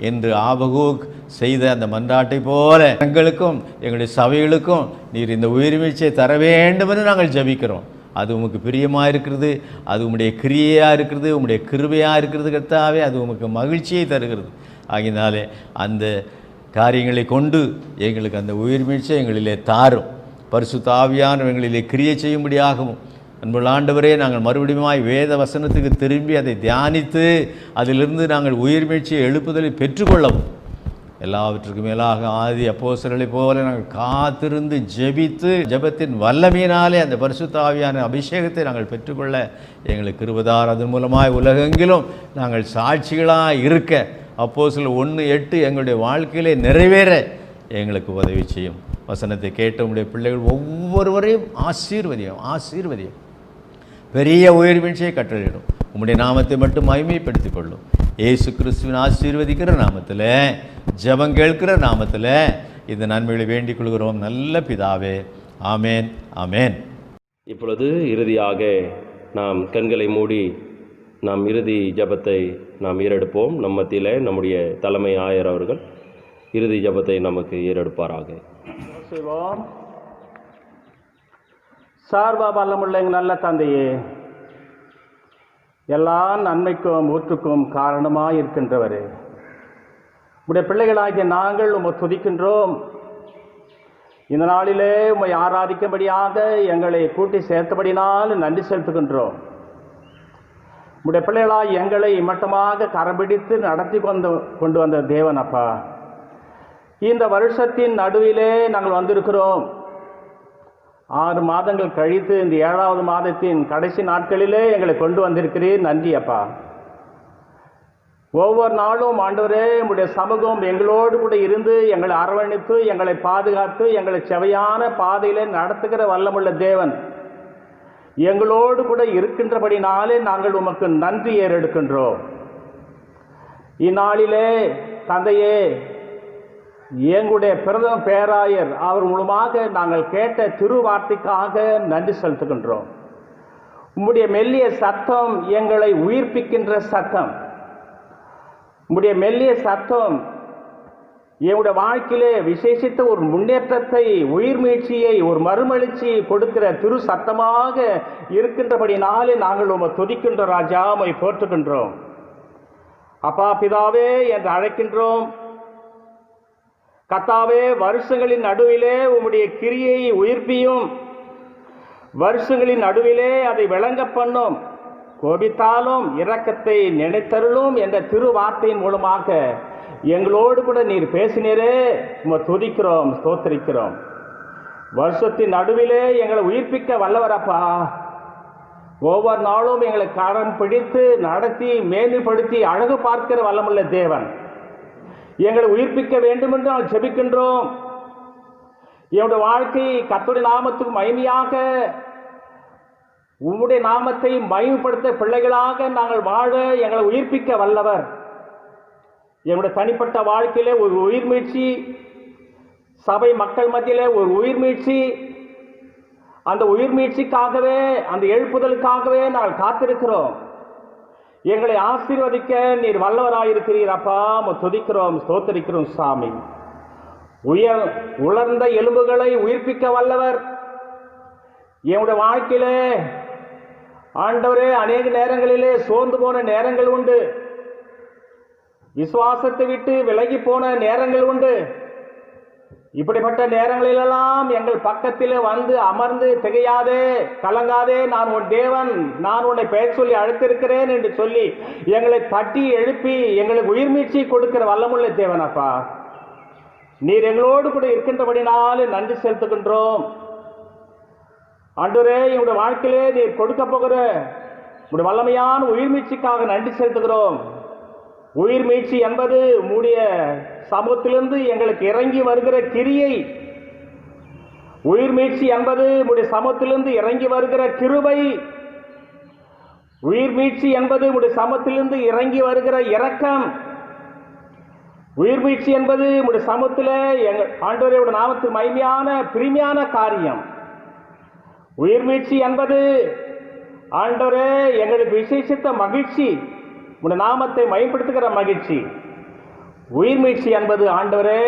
என்று ஆபகூக் செய்த அந்த மன்றாட்டை போல எங்களுக்கும் எங்களுடைய சபைகளுக்கும் நீர் இந்த உயிர்மீழ்ச்சியை தர வேண்டும் என்று நாங்கள் ஜெபிக்கிறோம். அது உமக்கு பிரியமாக இருக்கிறது, அது உம்முடைய கிரியையாக இருக்கிறது, உம்முடைய கிருபையாக இருக்கிறது கர்த்தாவே. அது உமக்கு மகிழ்ச்சியை தருகிறது. ஆகினாலே அந்த காரியங்களை கொண்டு எங்களுக்கு அந்த உயிர்மீழ்ச்சியை எங்களிலே தாரும். பரிசுத்த ஆவியானவர் எங்களிலே கிரியை செய்யும்படியாகவும் அன்புள்ள ஆண்டவரே, நாங்கள் மறுபடியும் வேத வசனத்துக்கு திரும்பி அதை தியானித்து அதிலிருந்து நாங்கள் உயிர்மீழ்ச்சியை எழுப்புதலை பெற்றுக்கொள்ளவும், எல்லாவற்றுக்கும் மேலாக ஆதி அப்போஸ்தலர்களைப் போல நாங்கள் காத்திருந்து ஜெபித்து ஜெபத்தின் வல்லமையினாலே அந்த பரிசுத்த ஆவியான அபிஷேகத்தை நாங்கள் பெற்றுக்கொள்ள எங்களுக்கு கிருபைதார். அதன் மூலமாய் உலகெங்கிலும் நாங்கள் சாட்சிகளாக இருக்க அப்போஸ்தலர் 1:8 எங்களுடைய வாழ்க்கையிலே நிறைவேற எங்களுக்கு உதவி செய்யும். வசனத்தை கேட்ட உங்களுடைய பிள்ளைகள் ஒவ்வொருவரையும் ஆசீர்வதியும் பெரிய உயிர்மீழ்ச்சியை கட்டளையிடும். உம்முடைய நாமத்தை மட்டும் மகிமைப்படுத்திக் கொள்ளும். இயேசு கிறிஸ்துவின் ஆசீர்வதிக்கிற நாமத்தில், ஜெபம் கேட்கிற நாமத்தில் இந்த நன்மைகளை வேண்டிக் கொள்கிறோம் நல்ல பிதாவே. ஆமேன், ஆமேன். இப்பொழுது இறுதியாக நாம் கண்களை மூடி நாம் இறுதி ஜெபத்தை நாம் ஏறெடுப்போம். நம் மத்தியில் நம்முடைய தலைமை ஆயர் அவர்கள் இறுதி ஜெபத்தை நமக்கு ஏறெடுப்பாராக. செய்வோம். சார்பா பலமுள்ள எங்கள் நல்ல தந்தையே, எல்லா நன்மைக்கும் ஊற்றுக்கும் காரணமாக இருக்கின்றவரே, உடைய பிள்ளைகளாகிய நாங்கள் உம்மை துதிக்கின்றோம். இந்த நாளிலே உம்மை ஆராதிக்கும்படியாக எங்களை கூட்டி சேர்த்தபடினால் நன்றி செலுத்துகின்றோம். உடைய பிள்ளைகளாக எங்களை இம்மட்டமாக கரம்பிடித்து நடத்தி கொண்டு வந்த தேவன் அப்பா, இந்த வருஷத்தின் நடுவிலே நாங்கள் வந்திருக்கிறோம். 6 மாதங்கள் கழித்து இந்த 7வது மாதத்தின் கடைசி நாட்களிலே எங்களை கொண்டு வந்திருக்கிறீர். நன்றி அப்பா. ஒவ்வொரு நாளும் ஆண்டவரே, உம்முடைய சமூகம் எங்களோடு கூட இருந்து எங்களை அரவணைத்து எங்களை பாதுகாத்து எங்களை செவையான பாதையிலே நடத்துகிற வல்லமுள்ள தேவன் எங்களோடு கூட இருக்கின்றபடினாலே நாங்கள் உமக்கு நன்றி ஏறெடுக்கின்றோம். இந்நாளிலே தந்தையே, எங்களுடைய பிரதம பேராயர் அவர் மூலமாக நாங்கள் கேட்ட திருவார்த்தைக்காக நன்றி செலுத்துகின்றோம். உம்முடைய மெல்லிய சத்தம் எங்களை உயிர்ப்பிக்கின்ற சத்தம். உம்முடைய மெல்லிய சத்தம் எங்களுடைய வாழ்க்கையிலே விசேஷித்த ஒரு முன்னேற்றத்தை, உயிர்மீழ்ச்சியை, ஒரு மறுமலர்ச்சியை கொடுக்கிற திரு சத்தமாக இருக்கின்றபடினாலே நாங்கள் உம்மை துதிக்கின்ற ராஜா, உம்மை போற்றுகின்றோம். அப்பா பிதாவே என்று அழைக்கின்றோம். கர்த்தாவே, வருஷங்களின் நடுவிலே உம்முடைய கிரியை உயிர்ப்பியும், வருஷங்களின் நடுவிலே அதை விளங்க பண்ணும், கோபித்தாலும் இரக்கத்தை நினைத்தருளும் என்ற திருவார்த்தையின் மூலமாக எங்களோடு கூட நீர் பேசினீரே. உம்மை துதிக்கிறோம், ஸ்தோத்திரிக்கிறோம். வருஷத்தின் நடுவிலே எங்களை உயிர்ப்பிக்க வல்லவரப்பா. ஒவ்வொரு நாளும் எங்களை கரம் பிடித்து நடத்தி மேன்மைப்படுத்தி அழகு பார்க்கிற வல்லமுள்ள தேவன் எங்களை உயிர்ப்பிக்க வேண்டும் என்று நாங்கள் ஜெபிக்கின்றோம். என்னுடைய வாழ்க்கை கர்த்தருடைய நாமத்துக்கு மகிமையாக, உம்முடைய நாமத்தை மகிமைப்படுத்த பிள்ளைகளாக நாங்கள் வாழ எங்களை உயிர்ப்பிக்க வல்லவர். என்னுடைய தனிப்பட்ட வாழ்க்கையிலே ஒரு உயிர்மீழ்ச்சி, சபை மக்கள் மத்தியிலே ஒரு உயிர்மீழ்ச்சி, அந்த உயிர்மீழ்ச்சிக்காகவே, அந்த எழுப்புதலுக்காகவே நாங்கள் காத்திருக்கிறோம். எங்களை ஆசீர்வதிக்க நீர் வல்லவராயிருக்கிறீர் அப்பா. துதிக்கிறோம், ஸ்தோத்தரிக்கிறோம் சாமி. உலர்ந்த எலும்புகளை உயிர்ப்பிக்க வல்லவர். என்னுடைய வாழ்க்கையிலே ஆண்டவரே, அநேக நேரங்களிலே சோர்ந்து போன நேரங்கள் உண்டு, விசுவாசத்தை விட்டு விலகி போன நேரங்கள் உண்டு. இப்படிப்பட்ட நேரங்களிலெல்லாம் எங்கள் பக்கத்தில் வந்து அமர்ந்து, திகையாதே, கலங்காதே, நான் உன் தேவன், நான் உன்னை பெயர் சொல்லி அழைத்திருக்கிறேன் என்று சொல்லி எங்களை தட்டி எழுப்பி எங்களுக்கு உயிர்மீழ்ச்சி கொடுக்கிற வல்லமுள்ள தேவன் அப்பா. நீர் எங்களோடு கூட இருக்கின்றபடினாலே நன்றி செலுத்துகின்றோம். ஆண்டவரே, என்னுடைய வாழ்க்கையிலே நீர் கொடுக்க போகிற உடைய வல்லமையான உயிர்மீழ்ச்சிக்காக நன்றி செலுத்துகிறோம். உயிர்மீழ்ச்சி என்பது உம்முடைய சமூகத்திலிருந்து எங்களுக்கு இறங்கி வருகிற கிரியை. உயிர்மீழ்ச்சி என்பது உம்முடைய சமூகத்திலிருந்து இறங்கி வருகிற கிருபை. உயிர்மீழ்ச்சி என்பது உம்முடைய சமூகத்திலிருந்து இறங்கி வருகிற இரக்கம். உயிர் மீட்சி என்பது உடைய சமூகத்தில் எங்கள் ஆண்டவரையோட நாமத்துக்கு மகிமையான பிரிமையான காரியம். உயிர் மீட்சி என்பது ஆண்டவரே எங்களுக்கு விசேஷித்த மகிழ்ச்சி, உடைய நாமத்தை மயப்படுத்துகிற மகிழ்ச்சி. உயிர் மீட்சி என்பது ஆண்டவரே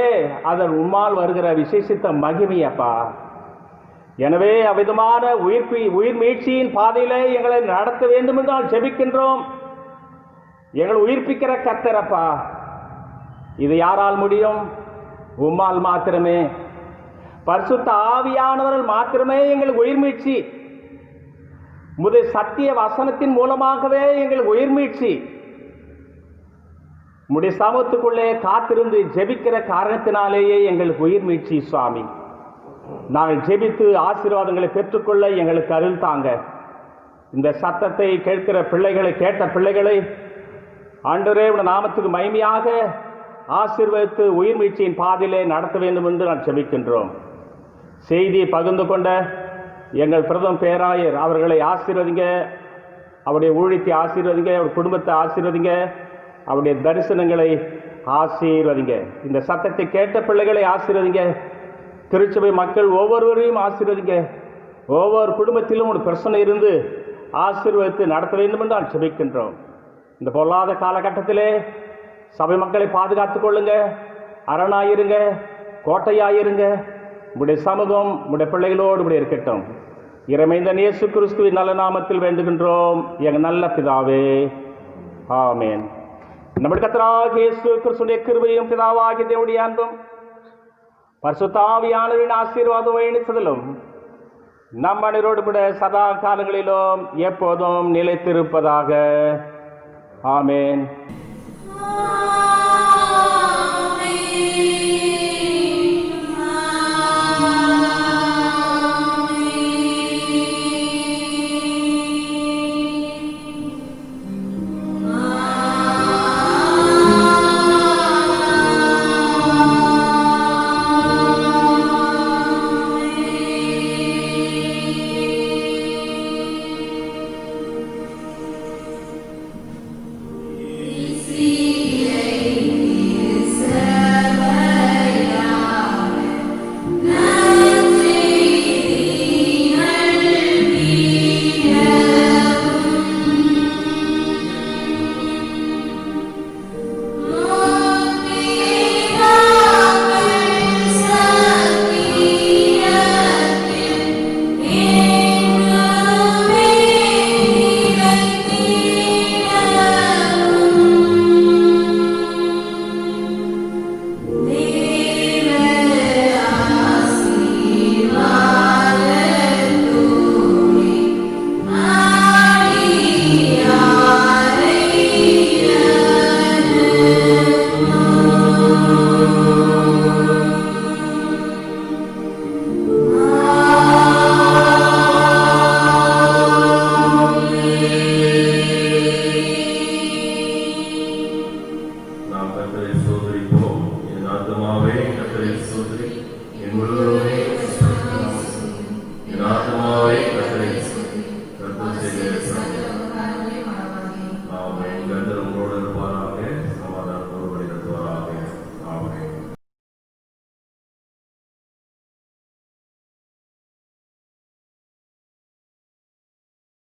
அதன் உம்மால் வருகிற விசேஷித்த மகிமையப்பா. எனவே அவ்விதமான உயிர் மீட்சியின் பாதையிலே எங்களை நடத்த வேண்டும் என்றால் ஜெபிக்கின்றோம். எங்களை உயிர்ப்பிக்கிற கர்த்தரப்பா, இது யாரால் முடியும்? உம்மால் மாத்திரமே. பரிசுத்த ஆவியானவர்கள் மாத்திரமே எங்களுக்கு உயிர் மீட்சி. சத்திய வசனத்தின் மூலமாகவே எங்களுக்கு உயிர் மீட்சி. உம்முடைய சமூகத்துக்குள்ளே காத்திருந்து ஜெபிக்கிற காரணத்தினாலேயே எங்களுக்கு உயிர் மீட்சி சுவாமி. நாங்கள் ஜெபித்து ஆசீர்வாதங்களை பெற்றுக்கொள்ள எங்களுக்கு அருள் தாங்க. இந்த சத்தத்தை கேட்கிற பிள்ளைகளை, கேட்ட பிள்ளைகளை ஆண்டவரே உடைய நாமத்துக்கு மகிமையாக ஆசீர்வதித்து உயிர் மீட்சியின் பாதையிலே நடத்த வேண்டும் என்று நான் ஜெபிக்கின்றோம். செய்தியை பகிர்ந்து கொண்ட எங்கள் பிரதம பேராயர் அவர்களை ஆசீர்வதிங்க, அவருடைய ஊழியத்தை ஆசீர்வதிங்க, அவருடைய குடும்பத்தை ஆசீர்வதிங்க, அவருடைய தரிசனங்களை ஆசீர்வதிங்க. இந்த சத்தத்தை கேட்ட பிள்ளைகளை ஆசீர்வதிங்க. திருச்சபை மக்கள் ஒவ்வொருவரையும் ஆசீர்வதிங்க. ஒவ்வொரு குடும்பத்திலும் ஒரு பிரச்சனை இருந்து ஆசீர்வதித்து நடத்த வேண்டும் என்று நான் ஜெபிக்கின்றோம். இந்த பொல்லாத காலகட்டத்திலே சபை மக்களை பாதுகாத்துக் கொள்ளுங்க, அரணாயிருங்க, கோட்டையாயிருங்க. உடைய சமூகம் உடைய பிள்ளைகளோடு இப்படி இருக்கட்டும். இறைமைந்த இயேசு கிறிஸ்துவின் நல்ல நாமத்தில் வேண்டுகின்றோம் எங்கள் நல்ல பிதாவே, ஆமென். நம்முடைய கர்த்தராகிய இயேசு கிறிஸ்துவின் கிருபையும் பிதாவாகிய தேவனுடைய அன்பும் பரிசுத்த ஆவியானவரின் ஆசீர்வாதம் வழிநடத்துதலும் நம் அனைவரோடு கூட சதா காலங்களிலும் எப்போதும் நிலைத்திருப்பதாக. ஆமென். நாம் கர்த்தரை ஸ்தோத்திரிப்போம். என் ஆத்துமாவே கர்த்தரை ஸ்தோத்திரி, என் முழுவதுமே